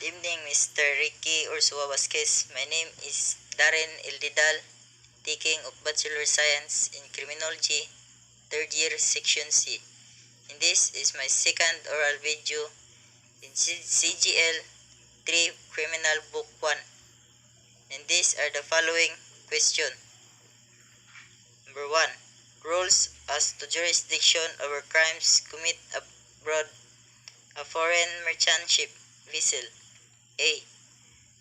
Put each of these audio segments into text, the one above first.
Good evening, Mr. Ricky Ursua Vasquez. My name is Darrinne L. Dedal, taking of Bachelor Science in Criminology, third year, Section C. And this is my second oral video in CGL 3 Criminal Book 1. And these are the following question. Number 1. Rules as to jurisdiction over crimes committed abroad a foreign merchant ship vessel. A.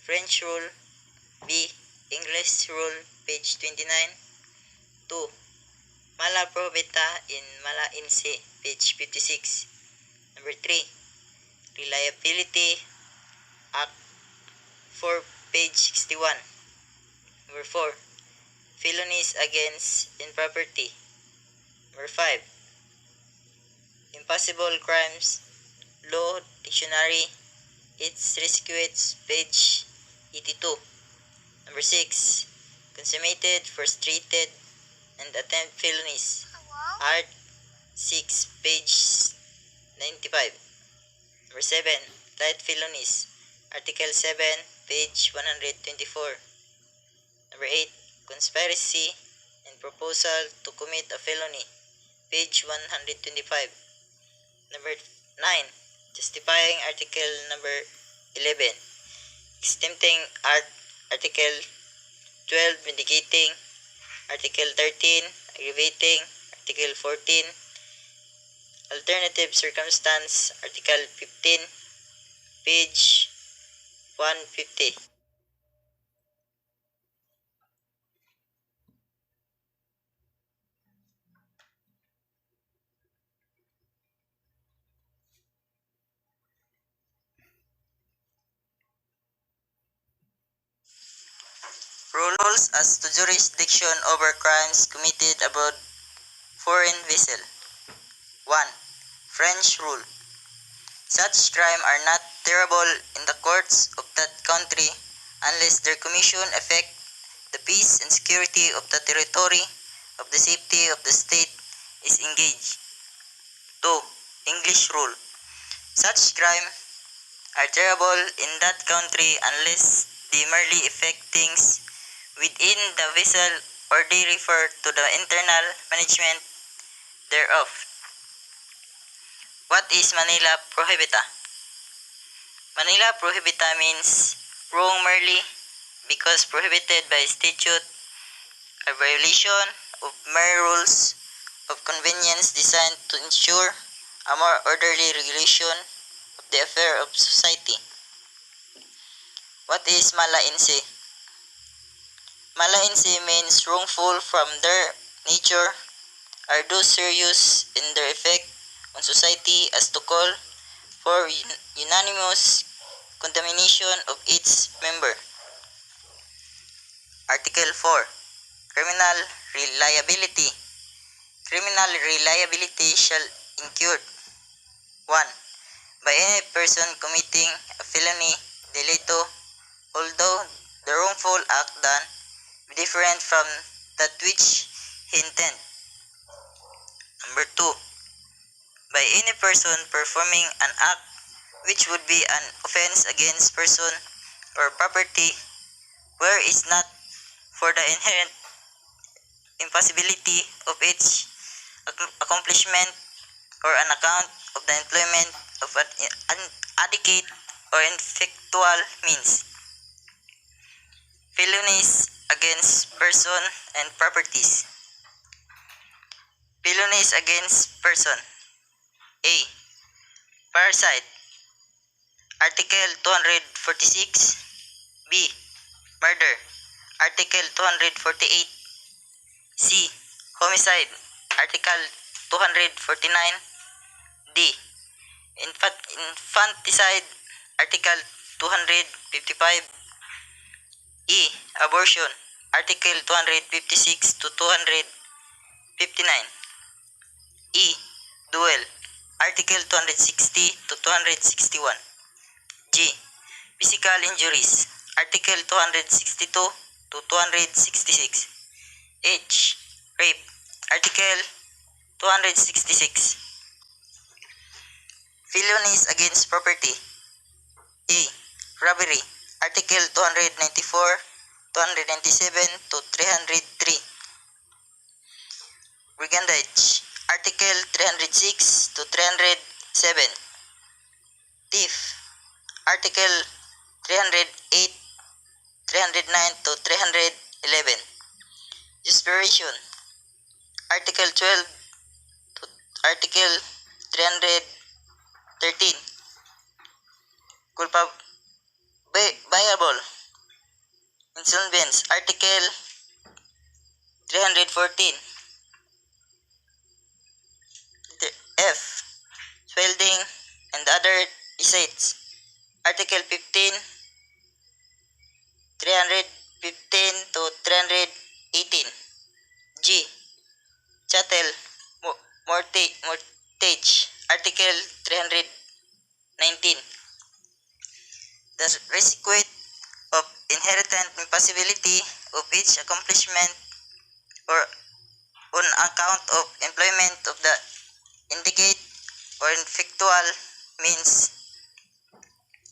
French rule. B. English rule, page 29. 2. Mala probita in mala inse, page 56. Number 3. Reliability Act 4, page 61. Number 4. Felonies against improperty. Number 5. Impossible crimes law dictionary, its rescues, page 82. Number 6. Consummated, frustrated, and attempt felonies. Art 6, page 95. Number 7. Light felonies. Article 7, page 124. Number 8. Conspiracy and proposal to commit a felony. Page 125. Number 9. Justifying article number 11. Exempting article 12. Vindicating. Article 13. Aggravating. Article 14. Alternative circumstance. Article 15. Page 150. Rules as to jurisdiction over crimes committed aboard foreign vessel. 1. French rule. Such crimes are not terrible in the courts of that country unless their commission affect the peace and security of the territory of the safety of the state is engaged. 2. English rule. Such crimes are terrible in that country unless they merely affect things within the vessel or they refer to the internal management thereof. What is Manila Prohibita? Manila Prohibita means wrong merely because prohibited by statute, a violation of mere rules of convenience designed to ensure a more orderly regulation of the affair of society. What is mala inse? Mala inse means wrongful from their nature, are those serious in their effect on society as to call for unanimous condemnation of its member. Article 4. Criminal reliability. Criminal reliability shall incur 1. By any person committing a felony delito, although the wrongful act done be different from that which he intended. Number 2. By any person performing an act which would be an offense against person or property where is not for the inherent impossibility of its accomplishment or on account of the employment of an adequate or effectual means. Felonies against person and properties. Felonies against person. A. Parasite. Article 246. B. Murder. Article 248. C. Homicide. Article 249. D. Infanticide. Article 255. E. Abortion. Article 256 to 259. E. Duel. Article 260 to 261. G. Physical injuries. Article 262 to 266. H. Rape. Article 266. Felonies against property. A. Robbery. Article 294, 297 to 303. Brigandage. Article 306 to 307. Thief. Article 308, 309 to 311. Desperation. Article 12 to Article 313. Culpable. Insolvents. Article 314. F. Swelling and other receipts. Article 15, 315 to 318. G. Chattel. Mortgage. Article 319. The receipt of inherent impossibility of each accomplishment or on account of employment of the indicate or effectual means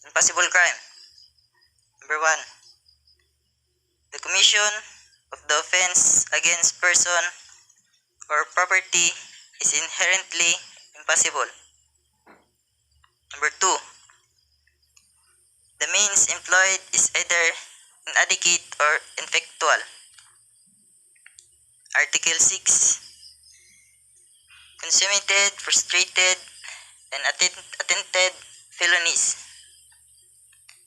impossible crime. Number 1. The commission of the offense against person or property is inherently impossible. Number 2. The means employed is either inadequate or ineffectual. Article 6. Consummated, frustrated, and attempted felonies.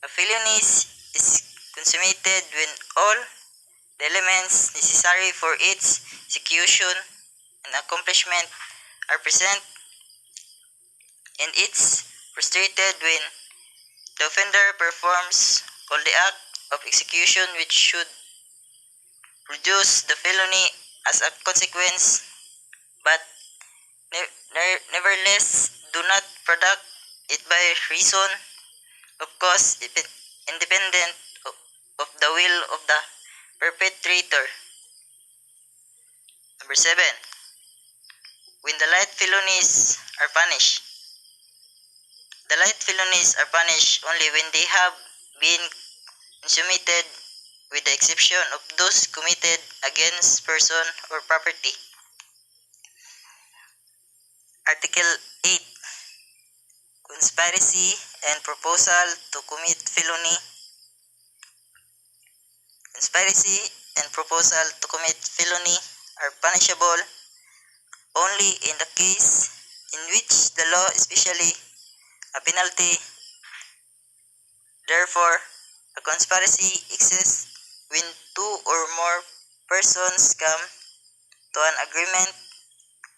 A felony is consummated when all the elements necessary for its execution and accomplishment are present, and it's frustrated when the offender performs all the act of execution which should produce the felony as a consequence, but nevertheless do not product it by reason of cause independent of the will of the perpetrator. Number 7. When the light felonies are punished. The light felonies are punished only when they have been consummated, with the exception of those committed against person or property. Article 8. Conspiracy and proposal to commit felony. Conspiracy and proposal to commit felony are punishable only in the case in which the law especially a penalty. Therefore, a conspiracy exists when two or more persons come to an agreement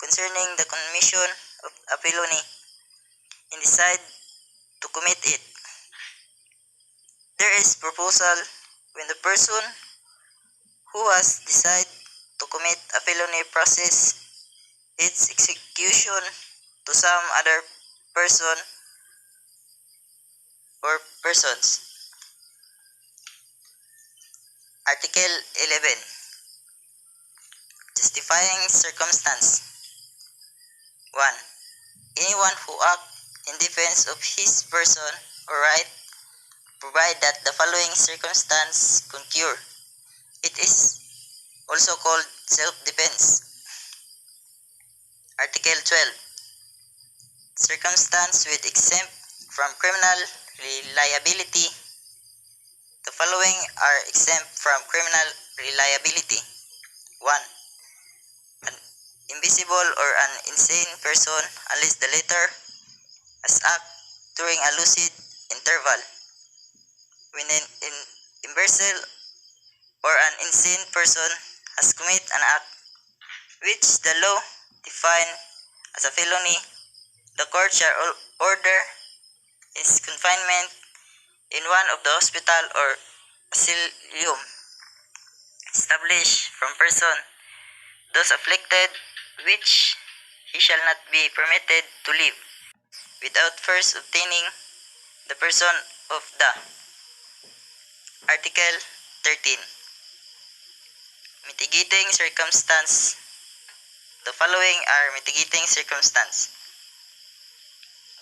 concerning the commission of a felony and decide to commit it. There is proposal when the person who has decided to commit a felony process its execution to some other person or persons. Article 11. Justifying circumstance. 1. Anyone who acts in defense of his person or right, provide that the following circumstance concur. It is also called self-defense. Article 12. Circumstance with exempt from criminal liability. The following are exempt from criminal liability. 1. An invisible or an insane person unless the latter has acted during a lucid interval. When an imbecile or an insane person has committed an act which the law defines as a felony, the court shall order his confinement in one of the hospital or asylum established from person those afflicted, which he shall not be permitted to live without first obtaining the person of the. Article 13. Mitigating circumstance. The following are mitigating circumstance.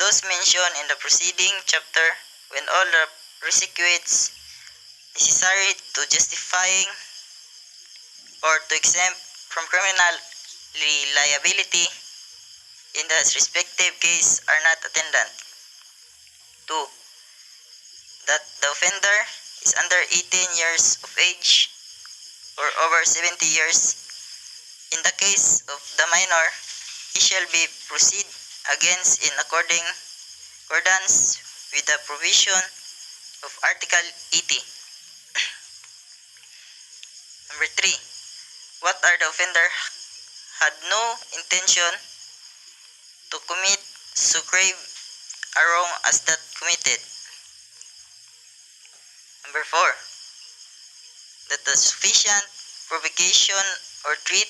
Those mentioned in the preceding chapter when all the requisites necessary to justifying or to exempt from criminal liability in the respective case are not attendant. 2. That the offender is under 18 years of age or over 70 years. In the case of the minor, he shall be proceed against in accordance with the provision of Article 80. Number 3. What are the offender had no intention to commit so grave a wrong as that committed. Number 4. That the sufficient provocation or threat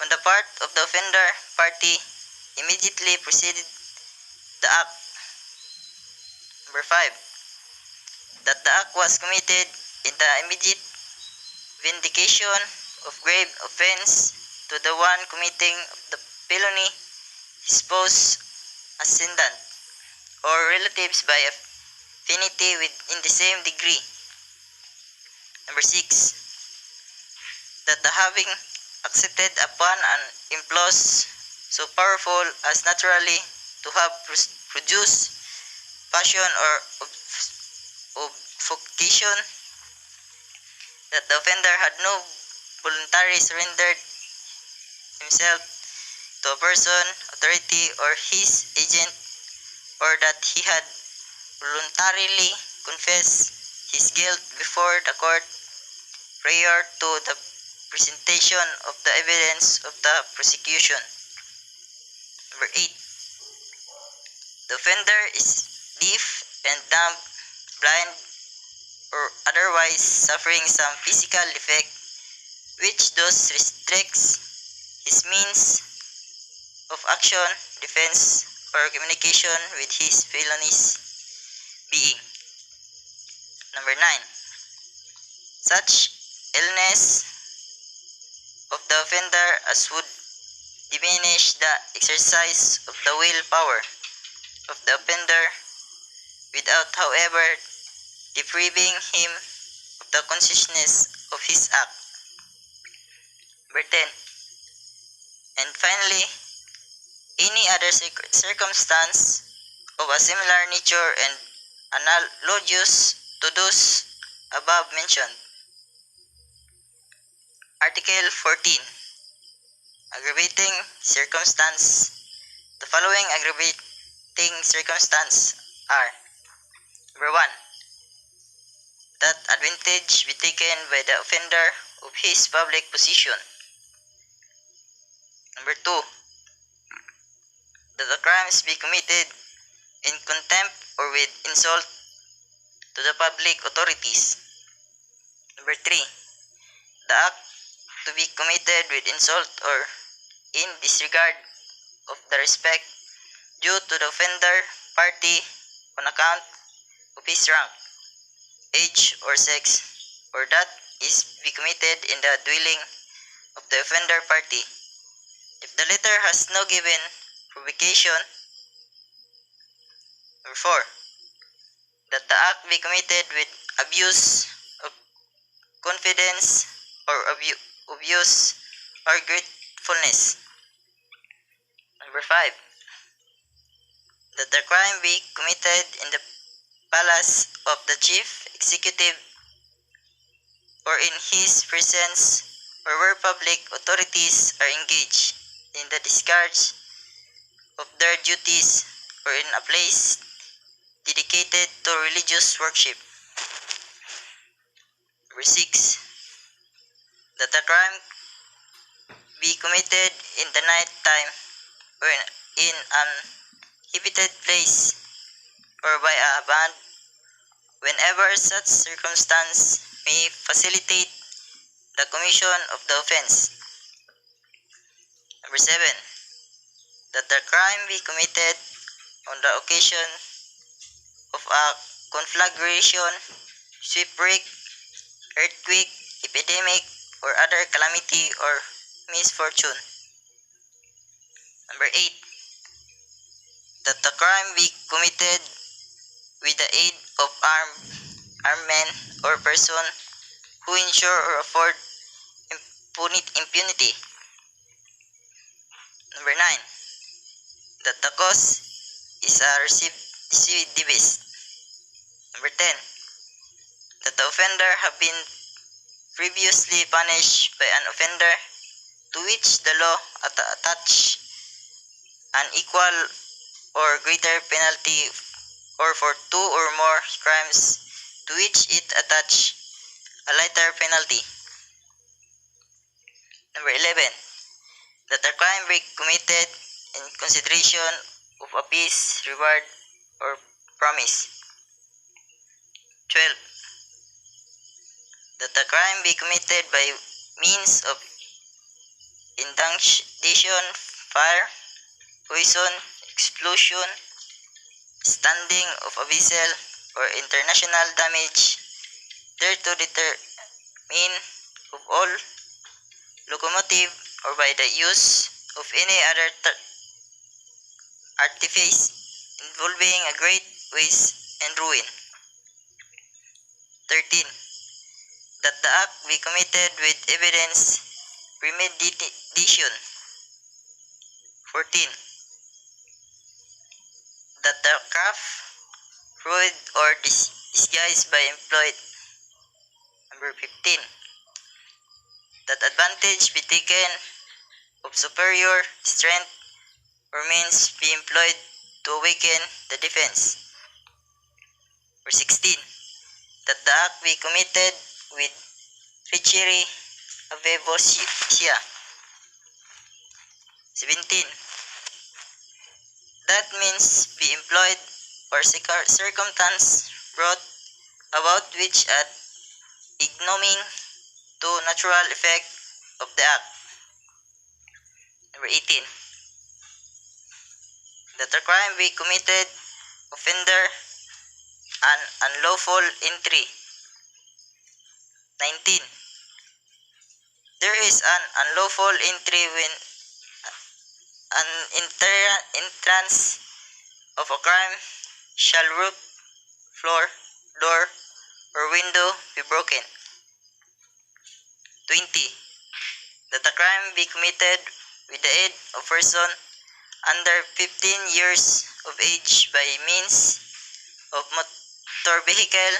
on the part of the offender party immediately preceded the act. Number 5. That the act was committed in the immediate vindication of grave offense to the one committing the felony, his spouse, ascendant, or relatives by affinity in the same degree. Number 6. That the having accepted upon an impulse so powerful as naturally to have produced passion or obfuscation, that the offender had no voluntarily surrendered himself to a person, authority, or his agent, or that he had voluntarily confessed his guilt before the court prior to the presentation of the evidence of the prosecution. Number 8. The offender is deaf and dumb, blind, or otherwise suffering some physical defect which thus restricts his means of action, defense, or communication with his felonies being. Number 9. Such illness of the offender as would diminish the exercise of the will power of the offender without however depriving him of the consciousness of his act. Number 10. And finally, any other circumstance of a similar nature and analogous to those above mentioned. Article 14. Aggravating circumstance. The following aggravating circumstances are: Number 1. That advantage be taken by the offender of his public position. Number 2. That the crimes be committed in contempt or with insult to the public authorities. Number 3. The act to be committed with insult or in disregard of the respect due to the offender party on account of his rank, age, or sex, or that is be committed in the dwelling of the offender party, if the latter has no given provocation. Number 4. That the act be committed with abuse of confidence or abuse or gratefulness. Number 5. That the crime be committed in the palace of the chief executive or in his presence or where public authorities are engaged in the discharge of their duties or in a place dedicated to religious worship. Number 6. That the crime be committed in the night time or in an inhabited place or by a band whenever such circumstance may facilitate the commission of the offense. Number 7. That the crime be committed on the occasion of a conflagration, shipwreck, earthquake, epidemic, or other calamity or misfortune. Number 8. That the crime be committed with the aid of armed men or person who ensure or afford impunity. Number 9. That the cause is a recidivist. Number 10. That the offender have been previously punished by an offender to which the law attach an equal or greater penalty, or for two or more crimes to which it attach a lighter penalty. Number 11. That a crime be committed in consideration of a peace, reward, or promise. 12. That a crime be committed by means of intimidation, fire, poison, explosion, standing of a vessel, or international damage thereto determined of all locomotive, or by the use of any other artifice involving a great waste and ruin. 13. That the act be committed with evidence premeditation. 14. That the craft, fraud, or disguise by employed. Number 15. That advantage be taken of superior strength or means be employed to awaken the defense. Number 16. That the act be committed with treachery, avevosia. 17. That means be employed or circumstance brought about which add ignominy to natural effect of the act. Number 18. That a crime be committed offender an unlawful entry. 19. There is an unlawful entry when an entrance of a crime shall roof, floor, door, or window be broken. 20. That a crime be committed with the aid of person under 15 years of age by means of motor vehicle,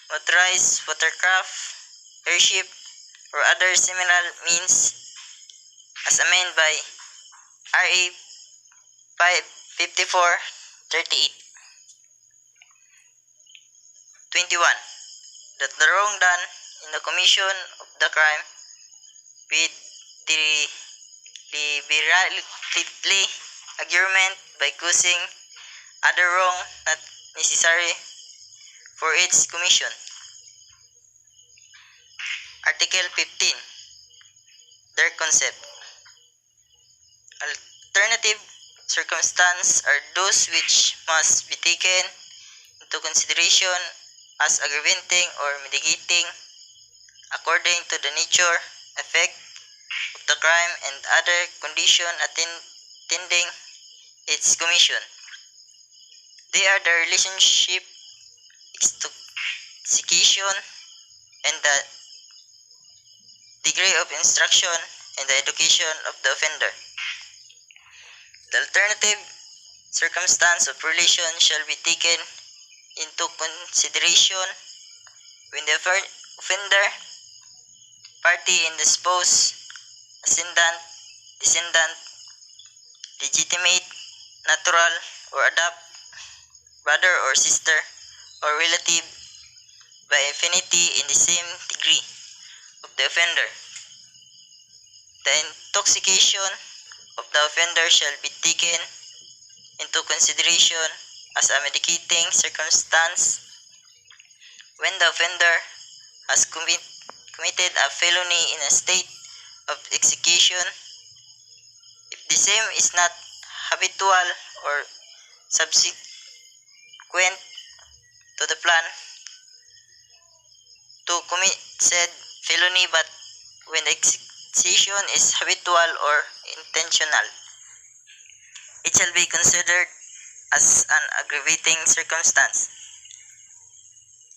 motorized watercraft, airship, or other similar means as amended by RA 5438. 21. That the wrong done in the commission of the crime with deliberately agreement by causing other wrong not necessary for its commission. Article 15. Their concept. Alternative circumstances are those which must be taken into consideration as aggravating or mitigating according to the nature, effect of the crime and other condition attending its commission. They are the relationship, intoxication, and the degree of instruction and the education of the offender. The alternative circumstance of relation shall be taken into consideration when the offender, party in the spouse, ascendant, descendant, legitimate, natural, or adopt, brother or sister, or relative by affinity in the same degree of the offender. The intoxication of the offender shall be taken into consideration as a mitigating circumstance when the offender has committed a felony in a state of execution, if the same is not habitual or subsequent to the plan to commit said felony, but when the execution is habitual or intentional, it shall be considered as an aggravating circumstance.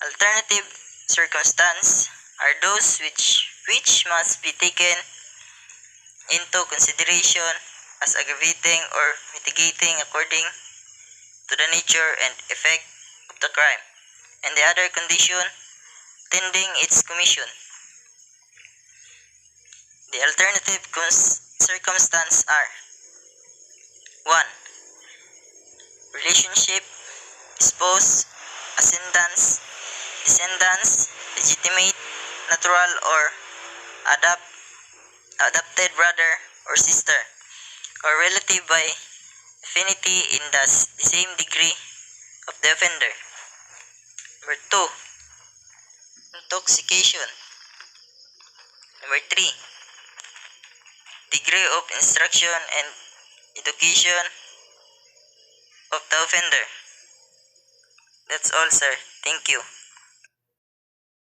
Alternative circumstances are those which must be taken into consideration as aggravating or mitigating according to the nature and effect of the crime and the other condition tending its commission. The alternative circumstances are: 1. Relationship, spouse, ascendants, descendants, legitimate, natural, or adopted brother or sister, or relative by affinity in the same degree of the offender. Number 2. Intoxication. Number 3. Degree of instruction and education of the offender. That's all, sir. Thank you.